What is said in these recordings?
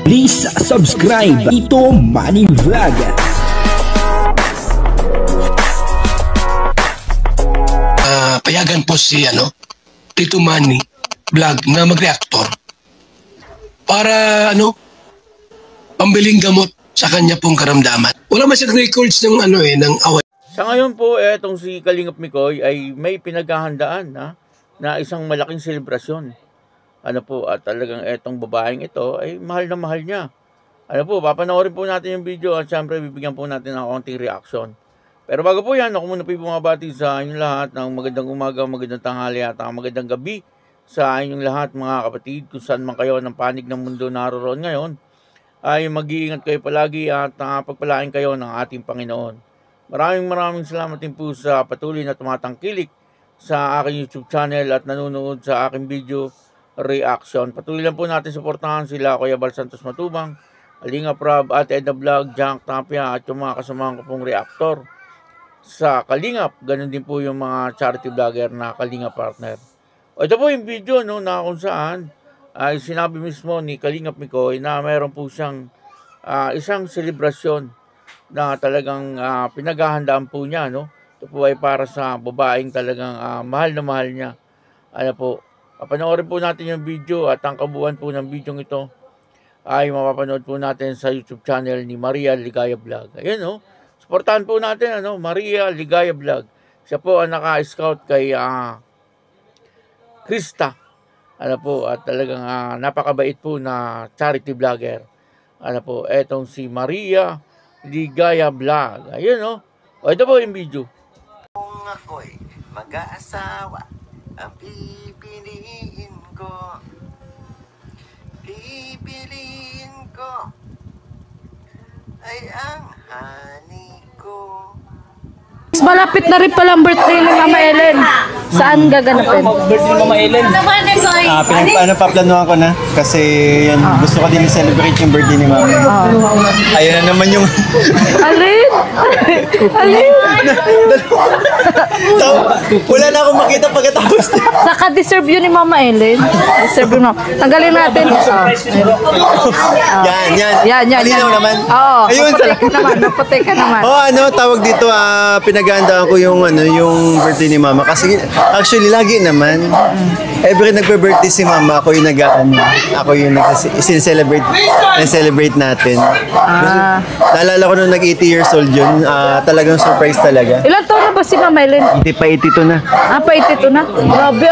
Please subscribe Tito Manny Vlog. Payagan po si Tito Manny Vlog na mag-reactor para pambiling gamot sa kanya pong karamdaman. Wala man siyang records ng ng away. Sa ngayon po, etong si Kalingap Mikoy ay may pinaghahandaan na isang malaking selebrasyon. At talagang etong babaeng ito ay mahal na mahal niya. Papanoorin po natin yung video at syempre bibigyan po natin ng konting reaction. Pero bago po yan, ako muna po bumabati sa inyong lahat ng magandang umaga, magandang tanghali at magandang gabi sa inyong lahat mga kapatid. Kung saan man kayo ng panig ng mundo naroon ngayon, ay mag-iingat kayo palagi at pagpalain kayo ng ating Panginoon. Maraming salamat din po sa patuloy na tumatangkilik sa aking YouTube channel at nanonood sa aking video reaction. Patuloy lang po natin suportahan sila Kuya Bal Santos Matubang, Kalinga Prab at Edna Vlog, Jack Tapia at yung mga kasamahan ko pong reactor sa Kalingap. Ganun din po yung mga charity vlogger na Kalinga partner. Ito po yung video na kung saan ay sinabi mismo ni Kalingap Mikoy na mayroon po siyang isang selebrasyon na talagang pinaghahandaan po niya. Ito po ay para sa babaeng talagang mahal na mahal niya. Papanoorin po natin yung video at ang kabuuan po ng video ito ay mapapanood po natin sa YouTube channel ni Maria Ligaya Vlog. Ayun suportahan po natin Maria Ligaya Vlog. Siya po ang naka-scout kay Krista. At talagang napakabait po na charity vlogger. Etong si Maria Ligaya Vlog. Ayun ito po yung video. Kung ako'y mag-aasawa, ang pipiliin ko ay ang honey ko. Malapit na rin palang birthday ni Mama Ellen. Saan gaganapin? Birthday ni Mama Ellen. Paplanuhan ko na. Kasi yan, gusto ko din i-celebrate yung birthday ni Mama. Ayun na naman yung... Alin? Alin? Wala na akong makita pagkatapos niya. Naka-deserve yun ni Mama Ellen. Deserve yun. Tanggalin natin. Yan. Malinaw naman. Oo. Ayun. Napatay ka naman. Tawag dito, pinagandaan ko yung birthday ni Mama. Kasi actually lagi naman every nagbe-birthday si Mama, ako yung ako yung celebrate natin. Naalala ko nung nag 80 years old yun, talagang surprise talaga. Ilan taon na ba si Mama Ellen? Pa-82 na. Pa 82 na? Grabe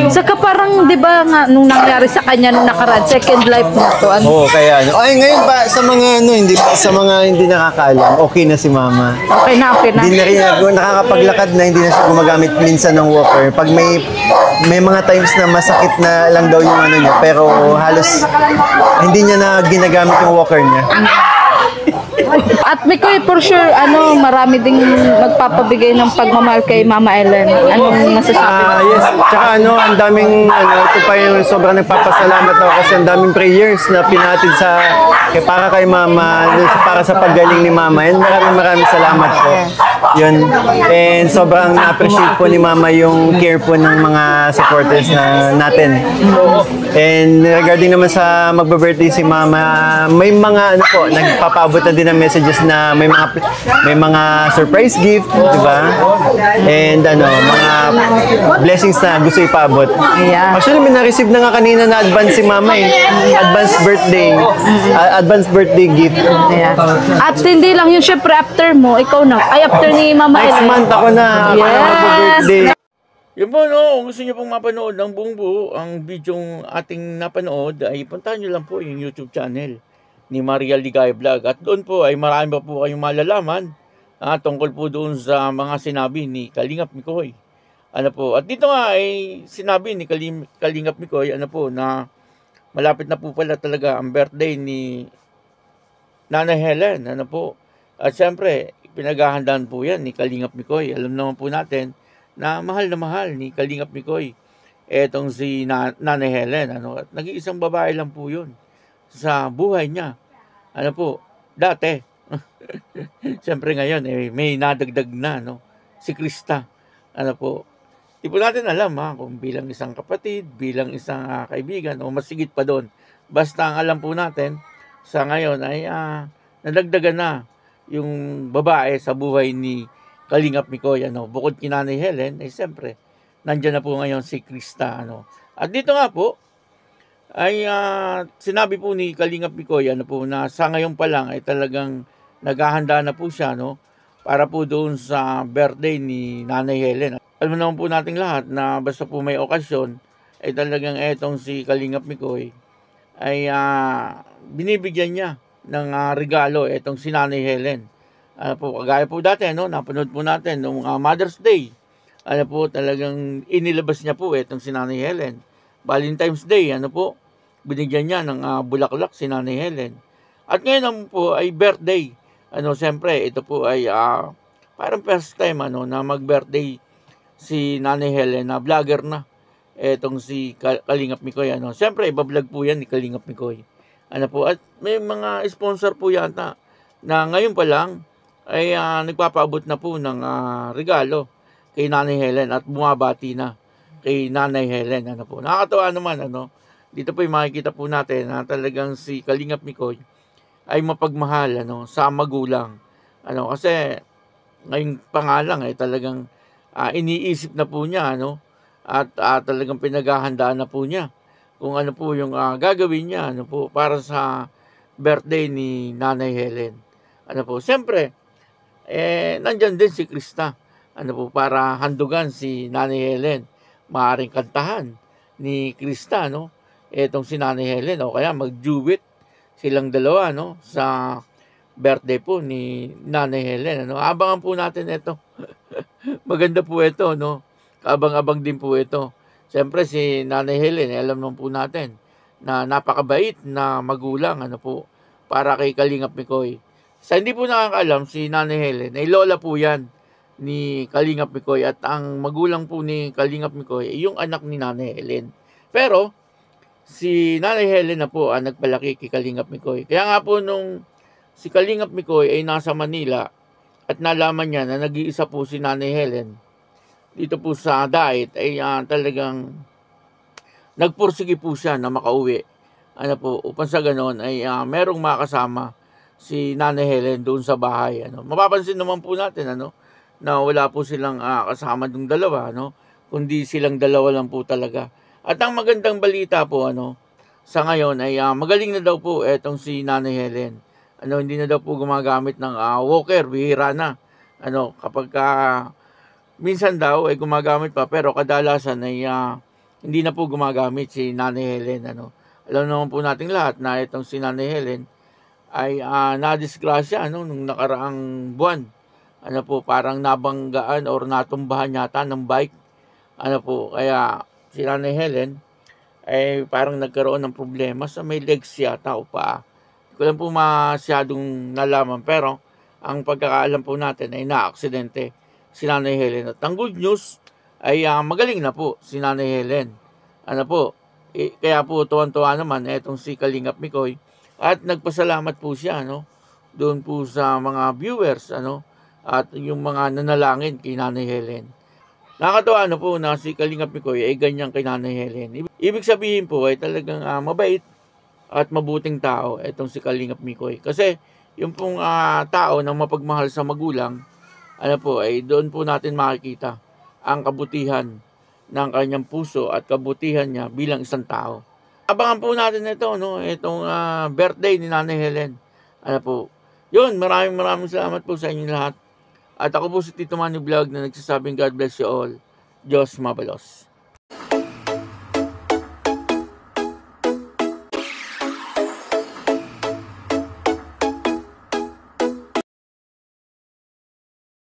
Saka parang 'di ba nung nangyari sa kanya nung nakaraan, second life na to. Kaya Ay ngayon pa sa mga sa mga hindi nakakaalam, okay na si Mama. Okay na. Hindi na rin nakakapaglakad na, hindi na siya gumagamit minsan ng walker. Pag may mga times na masakit na lang daw yung niya, pero halos hindi niya na ginagamit yung walker niya. At Mikoy, for sure, marami ding magpapabigay ng pagmamahal kay Mama Ellen. Anong masasabi? Yes. Tsaka ang daming, ito pa yung sobrang nagpapasalamat ako kasi ang daming prayers na pinatid para kay Mama, para sa paggaling ni Mama. And maraming salamat po. Yun. And sobrang na-appreciate po ni Mama yung care po ng mga supporters natin. And regarding naman sa magbe-birthday si Mama, may mga nagpapaabot na din ng messages na may mga surprise gift, di ba? And mga blessings na gusto ipaabot. Yeah. Actually, may na-receive na nga kanina na advance si Mama advance birthday gift. Yeah. At hindi lang yun, syempre after mo, ikaw na. Ay, after ni Mama Ellen. Next month ako na. Yes. Yun po, kung gusto nyo pong mapanood ng buong buo ang bidyong ating napanood, ay puntahan nyo lang po yung YouTube channel ni Maria Ligaya Vlog. At doon po ay marami pa po kayong malalaman tungkol po doon sa mga sinabi ni Kalingap Mikoy. At dito nga ay sinabi ni Kalingap Mikoy na malapit na po pala talaga ang birthday ni Nanay Helen. At syempre, pinaghahandaan po yan ni Kalingap Mikoy. Alam naman po natin na mahal ni Kalingap Mikoy etong si Nanay Helen. At nag-iisang babae lang po yun sa buhay niya. Dati. Siyempre ngayon, may nadagdag na, si Krista. Di po natin alam kung bilang isang kapatid, bilang isang kaibigan, o masigit pa doon, Basta ang alam po natin sa ngayon ay nadagdagan na yung babae sa buhay ni Kalingap Mikoy. Bukod kay Nanay Helen, ay siyempre, nandiyan na po ngayon si Krista. At dito nga po, ay sinabi po ni Kalingap Mikoy na sa ngayon pa lang ay talagang naghahanda na po siya para po doon sa birthday ni Nanay Helen. Alam naman po nating lahat na basta po may okasyon ay talagang etong si Kalingap Mikoy ay binibigyan niya ng regalo etong si Nanay Helen. Kagaya po dati, napanood po natin nung Mother's Day. Talagang inilabas niya po etong si Nanay Helen. Valentine's Day, binigyan niya ng bulaklak si Nanay Helen. At ngayon po ay birthday. Siyempre, ito po ay parang first time na mag-birthday si Nanay Helen na vlogger na. Etong si Kalingap Mikoy. Siyempre, iba-vlog po yan ni Kalingap Mikoy. At may mga sponsor po yata na ngayon pa lang ay nagpapaabot na po ng regalo kay Nanay Helen at bumabati na kay Nanay Helen. Nakakatawa naman. Dito po yung makikita po natin na talagang si Kalingap Mikoy ay mapagmahal sa magulang. Kasi ngayon pa nga lang ay talagang iniisip na po niya at talagang pinaghahandaan na po niya kung ano po yung gagawin niya para sa birthday ni Nanay Helen. Siyempre, nandyan din si Krista para handugan si Nanay Helen. Maaring kantahan ni Krista etong si Nanay Helen o kaya mag-duet silang dalawa sa birthday po ni Nanay Helen. Abangan po natin ito. Maganda po ito Abang-abang din po ito. Siyempre si Nanay Helen, alam naman po natin na napakabait na magulang para kay Kalingap Mikoy. Sa hindi po nakakaalam, si Nanay Helen ay lola po yan ni Kalingap Mikoy at ang magulang po ni Kalingap Mikoy ay yung anak ni Nanay Helen. Pero si Nanay Helen na po ang nagpalaki kay Kalingap Mikoy. Kaya nga po nung si Kalingap Mikoy ay nasa Manila at nalaman niya na nag-iisa po si Nanay Helen dito po sa Dait ay talagang nagpursige po siya na makauwi. Upang sa ganoon ay merong makasama si Nanay Helen doon sa bahay. Mapapansin naman po natin na wala po silang kasama ng dalawa, kundi silang dalawa lang po talaga. At ang magandang balita po sa ngayon ay magaling na daw po etong si Nanay Helen. Hindi na daw po gumagamit ng walker, bihira na. Kapag minsan daw ay gumagamit pa pero kadalasan ay hindi na po gumagamit si Nanay Helen. Alam naman po nating lahat na itong si Nanay Helen ay nadisgrasya nung nakaraang buwan. Parang nabanggaan or natumbahan yata ng bike. Kaya si Nanay Helen ay parang nagkaroon ng problema sa may legs yata o paa. Hindi ko lang po masyadong nalaman pero ang pagkakaalam po natin ay na-aksidente si Nanay Helen. At ang good news ay magaling na po si Nanay Helen. Kaya po tuwan-tuwa naman etong si Kalingap Mikoy at nagpasalamat po siya doon po sa mga viewers at yung mga nanalangin kay Nanay Helen. Nakakatawa po na si Kalingap Mikoy ay ganyan kay Nanay Helen. Ibig sabihin po ay talagang mabait at mabuting tao etong si Kalingap Mikoy. Kasi yung pong tao na mapagmahal sa magulang ay doon po natin makikita ang kabutihan ng kanyang puso at kabutihan niya bilang isang tao. Abangan po natin itong birthday ni Nanay Helen. Yun, maraming salamat po sa inyo lahat. At ako po si Tito Manny Vlog na nagsasabing God bless you all. Diyos mabalos.